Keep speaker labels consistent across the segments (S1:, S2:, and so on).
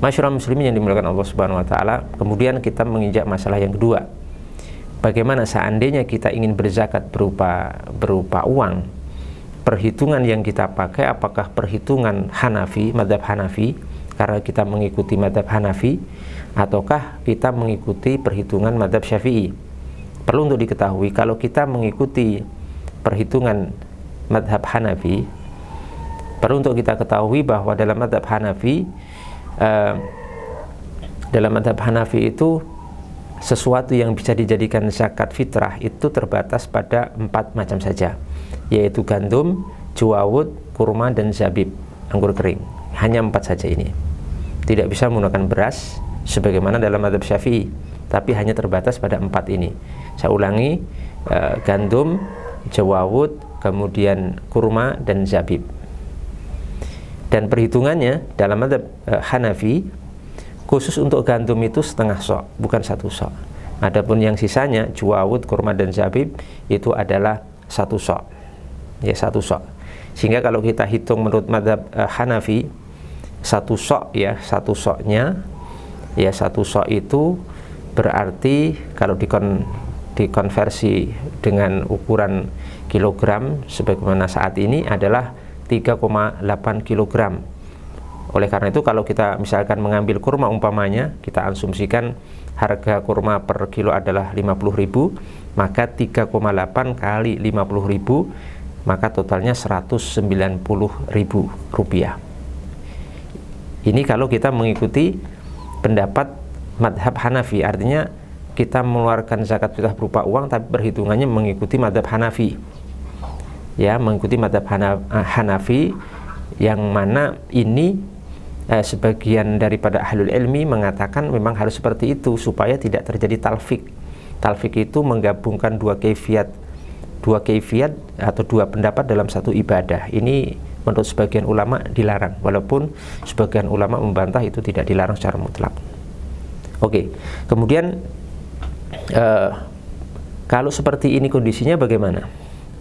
S1: Masyarakat muslimin yang dimuliakan Allah Subhanahu wa taala, kemudian kita menginjak masalah yang kedua. Bagaimana seandainya kita ingin berzakat berupa uang? Perhitungan yang kita pakai apakah perhitungan Hanafi, mazhab Hanafi, karena kita mengikuti mazhab Hanafi, ataukah kita mengikuti perhitungan mazhab Syafi'i? Perlu untuk diketahui, kalau kita mengikuti perhitungan mazhab Hanafi, perlu untuk kita ketahui bahwa dalam mazhab Hanafi itu sesuatu yang bisa dijadikan zakat fitrah itu terbatas pada 4 macam saja, yaitu gandum, juwawud, kurma, dan zabib, anggur kering. Hanya 4 saja ini. Tidak bisa menggunakan beras sebagaimana dalam mazhab Syafi'i, tapi hanya terbatas pada 4 ini. Saya ulangi, gandum, juwawud, kemudian kurma, dan zabib. Dan perhitungannya dalam mazhab Hanafi, khusus untuk gandum itu setengah sok, bukan 1 sok. Adapun yang sisanya, juwawud, kurma, dan zabib, itu adalah 1 sok. Ya, 1 sok. Sehingga kalau kita hitung menurut mazhab Hanafi, 1 sok ya, 1 soknya ya, 1 sok itu berarti kalau dikonversi dengan ukuran kilogram sebagaimana saat ini adalah 3,8 kilogram. Oleh karena itu kalau kita misalkan mengambil kurma umpamanya, kita asumsikan harga kurma per kilo adalah 50.000, maka 3,8 kali 50.000, maka totalnya 190.000 rupiah. Ini kalau kita mengikuti pendapat madhab Hanafi, artinya kita mengeluarkan zakat fitrah berupa uang, tapi perhitungannya mengikuti madhab Hanafi. Ya, mengikuti madhab Hanafi, yang mana ini sebagian daripada ahlul ilmi mengatakan memang harus seperti itu supaya tidak terjadi talfik. Talfik itu menggabungkan dua kaifiat atau dua pendapat dalam satu ibadah. Ini menurut sebagian ulama dilarang, walaupun sebagian ulama membantah itu tidak dilarang secara mutlak. Oke, kemudian kalau seperti ini kondisinya bagaimana?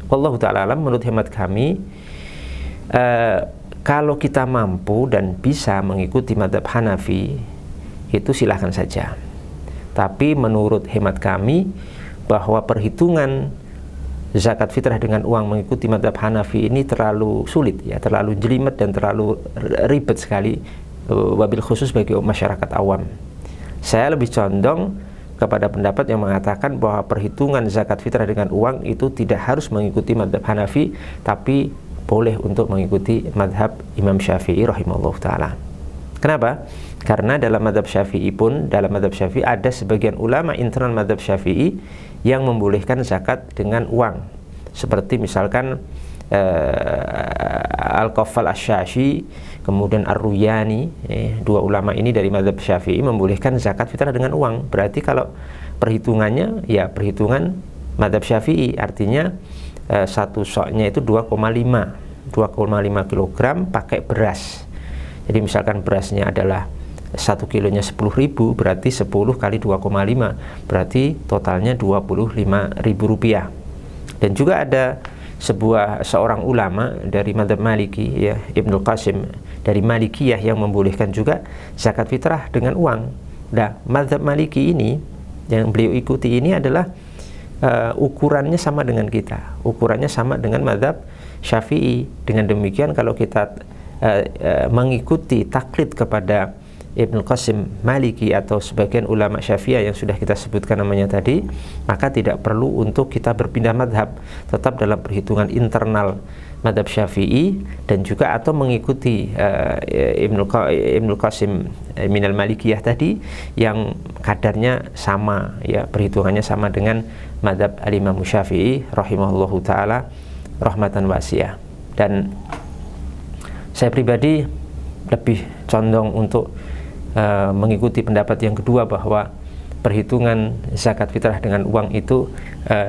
S1: Wallahu ta'ala alam, menurut hemat kami, kalau kita mampu dan bisa mengikuti mazhab Hanafi, itu silahkan saja. Tapi menurut hemat kami, bahwa perhitungan zakat fitrah dengan uang mengikuti mazhab Hanafi ini terlalu sulit, ya, terlalu jelimet dan terlalu ribet sekali, wabil khusus bagi masyarakat awam. Saya lebih condong kepada pendapat yang mengatakan bahwa perhitungan zakat fitrah dengan uang itu tidak harus mengikuti mazhab Hanafi, tapi boleh untuk mengikuti mazhab Imam Syafi'i rahimahullah ta'ala. Kenapa? Karena dalam mazhab Syafi'i pun, dalam mazhab Syafi'i ada sebagian ulama internal mazhab Syafi'i yang membolehkan zakat dengan uang, seperti misalkan Al-Qaffal Asy-Syashi, kemudian Ar-Ruyani, dua ulama ini dari mazhab Syafi'i membolehkan zakat fitrah dengan uang. Berarti kalau perhitungannya ya perhitungan mazhab Syafi'i, artinya 1 soknya itu 2,5 kilogram pakai beras. Jadi misalkan berasnya adalah 1 kilonya 10.000, berarti 10 kali 2,5 berarti totalnya 25.000 rupiah. Dan juga ada seorang ulama dari mazhab Maliki, ya, Ibnul Qasim dari Malikiyah, yang membolehkan juga zakat fitrah dengan uang. Nah, mazhab Maliki ini yang beliau ikuti ini adalah ukurannya sama dengan kita, ukurannya sama dengan mazhab Syafi'i. Dengan demikian kalau kita mengikuti taklid kepada Ibnul Qasim Maliki atau sebagian ulama Syafi'iyah yang sudah kita sebutkan namanya tadi, maka tidak perlu untuk kita berpindah madhab, tetap dalam perhitungan internal madhab Syafi'i, dan juga atau mengikuti Ibnul Qasim minal Malikiyah tadi yang kadarnya sama, ya, perhitungannya sama dengan madhab al-Imam Syafi'i rahimahullahu ta'ala rahmatan wasi'ah. Dan saya pribadi lebih condong untuk mengikuti pendapat yang kedua, bahwa perhitungan zakat fitrah dengan uang itu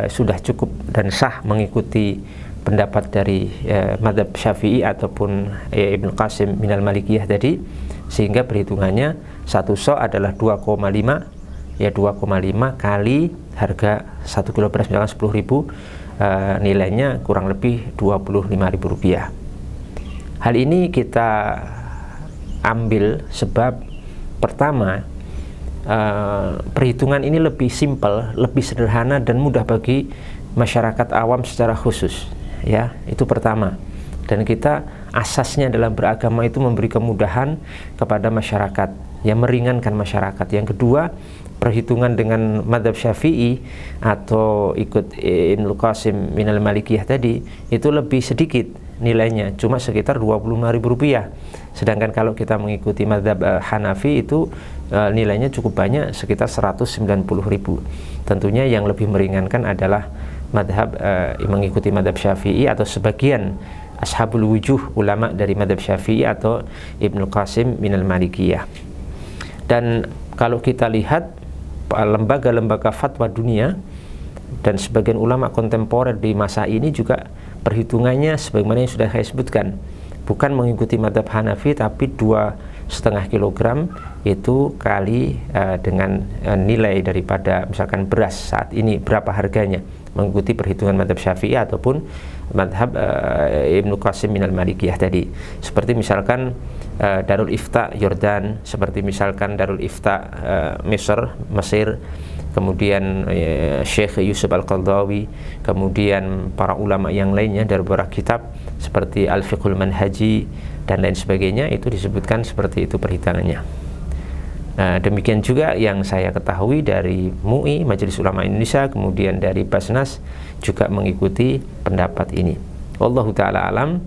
S1: sudah cukup dan sah mengikuti pendapat dari mazhab Syafi'i ataupun Ibnu Qasim minal Malikiyah tadi, sehingga perhitungannya 1 sok adalah 2,5, ya, 2,5 kali harga 1 kilo beras misalkan 10.000, nilainya kurang lebih 25.000 rupiah. Hal ini kita ambil sebab Pertama, perhitungan ini lebih simpel, lebih sederhana dan mudah bagi masyarakat awam secara khusus, ya, itu pertama. Dan kita asasnya dalam beragama itu memberi kemudahan kepada masyarakat, yang meringankan masyarakat. Yang kedua, perhitungan dengan madhab Syafi'i atau ikut Ibnul Qasim minal Malikiyah tadi itu lebih sedikit nilainya, cuma sekitar Rp25.000. Sedangkan kalau kita mengikuti madhab Hanafi itu nilainya cukup banyak, sekitar Rp190.000. Tentunya yang lebih meringankan adalah madhab mengikuti madhab Syafi'i atau sebagian ashabul wujuh, ulama dari madhab Syafi'i atau Ibnul Qasim minal Malikiyah. Dan kalau kita lihat lembaga-lembaga fatwa dunia dan sebagian ulama kontemporer di masa ini juga perhitungannya sebagaimana yang sudah saya sebutkan, bukan mengikuti madhab Hanafi, tapi 2,5 kilogram itu kali dengan nilai daripada misalkan beras saat ini berapa harganya, mengikuti perhitungan madhab Syafi'i ataupun madhab Ibnu Qasim minal Malikiyah tadi. Seperti misalkan Darul Ifta Yordan, seperti misalkan Darul Ifta Mesir, kemudian Syekh Yusuf Al-Qaradawi, kemudian para ulama yang lainnya dari beberapa kitab seperti Al-Fiqhul Manhaji dan lain sebagainya, itu disebutkan seperti itu perhitungannya. Demikian juga yang saya ketahui dari MUI, Majelis Ulama Indonesia, kemudian dari Basnas juga mengikuti pendapat ini. Wallahu ta'ala alam.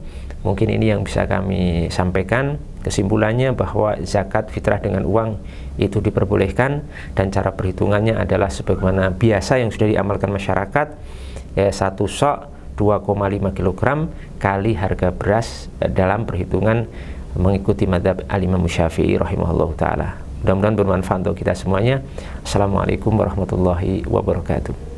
S1: Mungkin ini yang bisa kami sampaikan. Kesimpulannya bahwa zakat fitrah dengan uang itu diperbolehkan, dan cara perhitungannya adalah sebagaimana biasa yang sudah diamalkan masyarakat, ya, 1 sok 2,5 kg kali harga beras dalam perhitungan mengikuti madhab Al-Imam Syafi'i rahimahullah ta'ala. Mudah-mudahan bermanfaat untuk kita semuanya. Assalamualaikum warahmatullahi wabarakatuh.